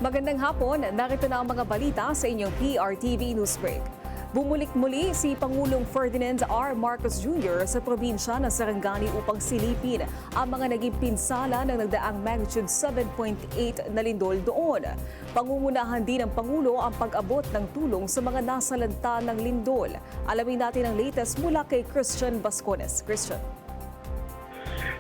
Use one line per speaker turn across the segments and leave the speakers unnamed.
Magandang hapon, narito na ang mga balita sa inyong PRTV Newsbreak. Bumulik muli si Pangulong Ferdinand R. Marcos Jr. sa probinsya ng Sarangani upang silipin ang mga naging pinsala ng nagdaang magnitude 7.8 na lindol doon. Pangungunahan din ng Pangulo ang pag-abot ng tulong sa mga nasalanta ng lindol. Alamin natin ang latest mula kay Christian Bascones. Christian.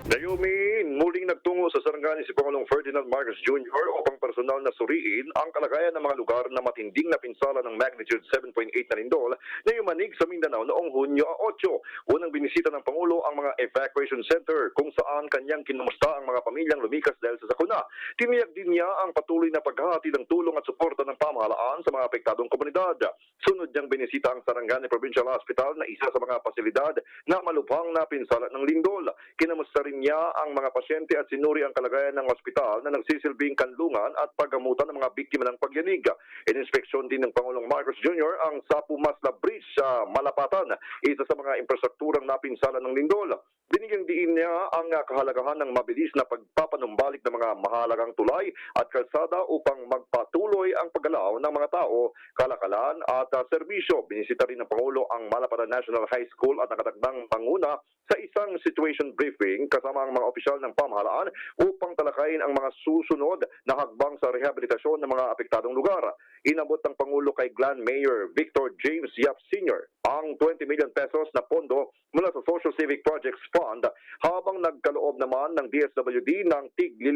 Naomi, muling nagtungo sa Sarangani si Pangulong Ferdinand Marcos Jr. upang personal na suriin ang kalagayan ng mga lugar na matinding na pinsala ng magnitude 7.8 na lindol na yumanig sa Mindanao noong Hunyo 8. Unang binisita ng Pangulo ang mga evacuation center kung saan kanyang kinumusta ang mga pamilyang lumikas dahil sa sakuna. Tiniyak din niya ang patuloy na paghahati ng tulong at suporta ng pamahalaan sa mga apektadong komunidad. Sunod niyang binisita ang Sarangani Provincial Hospital na isa sa mga pasilidad na malubhang na pinsala ng lindol. Kinamusta rin niya ang mga pasyente at sinuri ang kalagayan ng ospital na nagsisilbing kanlungan at paggamutan ng mga biktima ng pagyanig. Ininspeksyon din ng Pangulong Marcos Jr. ang Sapu Masla Bridge sa Malapatan, isa sa mga infrastrukturang napinsala ng lindol. Binigyang diin niya ang kahalagahan ng mabilis na pagpapanumbalik ng mga mahalagang tulay at kalsada upang magpatuloy ang paggalaw ng mga tao, kalakalan at serbisyo. Binisita rin ng Pangulo ang Malapatan National High School at nakatakdang manguna sa isang situation briefing kasama ang mga opisyal ng pamahalaan upang talakayin ang mga susunod na hakbang sa rehabilitasyon ng mga apektadong lugar. Inabot ng Pangulo kay Glan Mayor Victor James Yap Sr. ang 20 million pesos na pondo mula sa Social Civic Projects Fund habang nagkaloob naman ng DSWD ng tig 5,000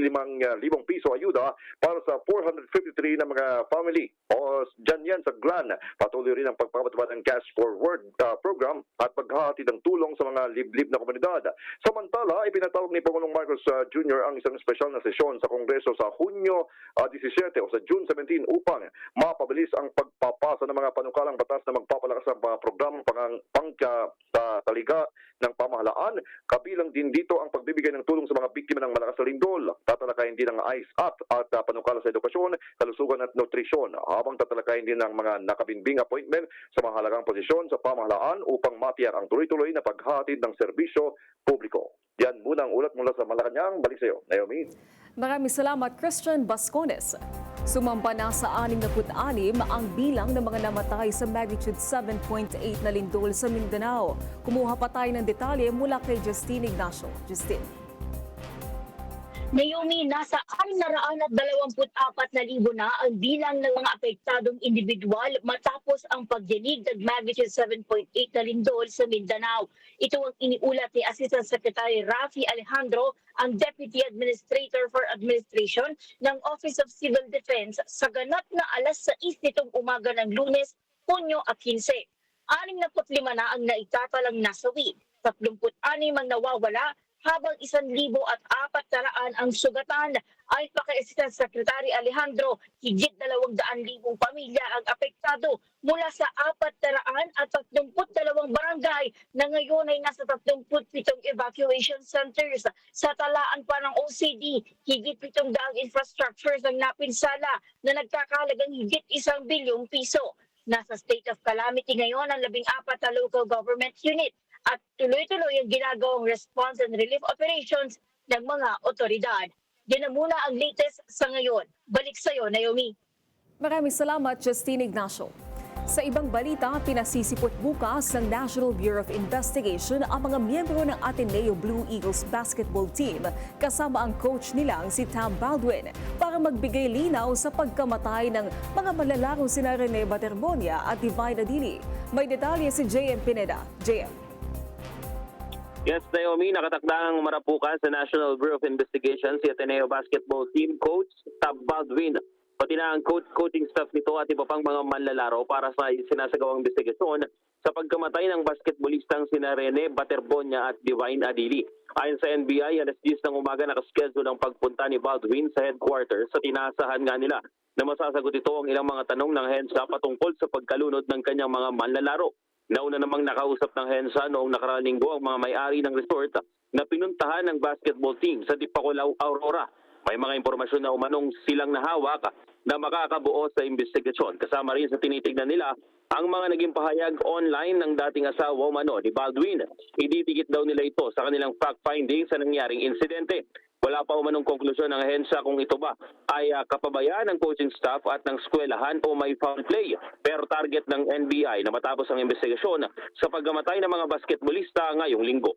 piso ayuda para sa 453 na mga family o dyan yan sa Glan. Patuloy rin ang pagpapatupad ng Cash Forward program at paghahati ng tulong sa mga liblib na komunidad. Samantala, ipinatawag ni Pangulong Marcos Jr. ang isang espesyal na sesyon sa Kongreso sa Hunyo 17 o sa June 17 upang mapabilis ang pagpapasa ng mga panukalang batas na magpapalakas ng mga programang pangkataliga ng pamahalaan. Kabilang din dito ang pagbibigay ng tulong sa mga biktima ng malakas na lindol. Tatalakayin din ang ICE Act at panukala sa edukasyon, kalusugan at nutrisyon, habang tatalakayin din ang mga nakabinbing appointment sa mahalagang posisyon sa pamahalaan upang matiyak ang tuloy-tuloy na paghatid ng serbisyo publiko. Yan muna ang ulat mula sa Malacanang. Balik sa iyo, Naomi.
Maraming salamat, Christian Bascones. Sumamba na sa 66 ang bilang ng mga namatay sa magnitude 7.8 na lindol sa Mindanao. Kumuha pa tayo ng detalye mula kay Justine Ignacio. Justine.
Naomi, nasa 624,000 na ang bilang ng mga apektadong individual matapos ang pagyanig ng magnitude 7.8 na lindol sa Mindanao. Ito ang iniulat ni Assistant Secretary Rafi Alejandro, ang Deputy Administrator for Administration ng Office of Civil Defense sa ganap na alas 6 nitong umaga ng Lunes, Hunyo 15. 65 na ang naitatalang nasawi, 36 ang nawawala, habang 1,400 ang sugatan. Ay pa kay Assistant Secretary Alejandro, higit 200,000 pamilya ang apektado mula sa 432 barangay na ngayon ay nasa 37 evacuation centers. Sa talaan pa ng OCD, higit 700 infrastructures ang napinsala na nagkakahalagang higit 1 bilyong piso. Nasa state of calamity ngayon ang 14 na local government unit at tuloy-tuloy ang ginagawang response and relief operations ng mga otoridad. Yan na muna ang latest sa ngayon. Balik sa iyo, Naomi.
Maraming salamat, Justine Ignacio. Sa ibang balita, pinasisipot bukas ng National Bureau of Investigation ang mga miyembro ng Ateneo Blue Eagles basketball team kasama ang coach nilang si Tam Baldwin para magbigay linaw sa pagkamatay ng mga malalarong sina Rene Baterbonia at Divine Adili. May detalye si JM Pineda. JM.
Yes, Naomi, nakatakdang marapukan sa National Bureau of Investigation si Ateneo Basketball Team Coach Tab Baldwin, pati na ang coaching staff nito at iba pang mga manlalaro para sa sinasagawang investigasyon sa pagkamatay ng basketballistang sina Rene Baterbonia at Divine Adili. Ayon sa NBI, alas 10 ng umaga nakaschedule ang pagpunta ni Baldwin sa headquarters sa tinasahan nga nila na masasagot ito ang ilang mga tanong ng HENSA patungkol sa pagkalunod ng kanyang mga manlalaro. Nauna namang nakausap ng HENSA noong nakaraang linggo ang mga may-ari ng resort na pinuntahan ng basketball team sa Dipakulaw, Aurora. May mga impormasyon na umanong silang nahawak na makakabuo sa investigasyon. Kasama rin sa tinitignan nila ang mga naging pahayag online ng dating asawa umano ni Baldwin. Ididikit daw nila ito sa kanilang fact-finding sa nangyaring insidente. Wala pa umanong konklusyon ng ahensya kung ito ba ay kapabayaan ng coaching staff at ng eskwelahan o may foul play. Pero target ng NBI na matapos ang investigasyon sa pagkamatay ng mga basketballista ngayong linggo.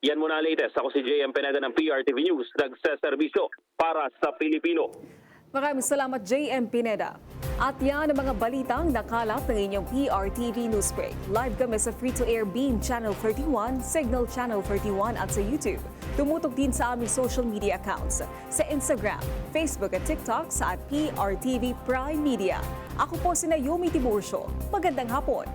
Yan muna ang latest. Ako si JM Pineda ng PRTV News, nagseserbisyo para sa Pilipino.
Maraming salamat, JM Pineda. At yan ang mga balitang nakalap ng inyong PRTV Newsbreak. Live kami sa free-to-air Beam Channel 31, Signal Channel 31 at sa YouTube. Tumutok din sa aming social media accounts sa Instagram, Facebook at TikTok sa @PRTV Prime Media. Ako po si Naomi Tiburcio. Magandang hapon.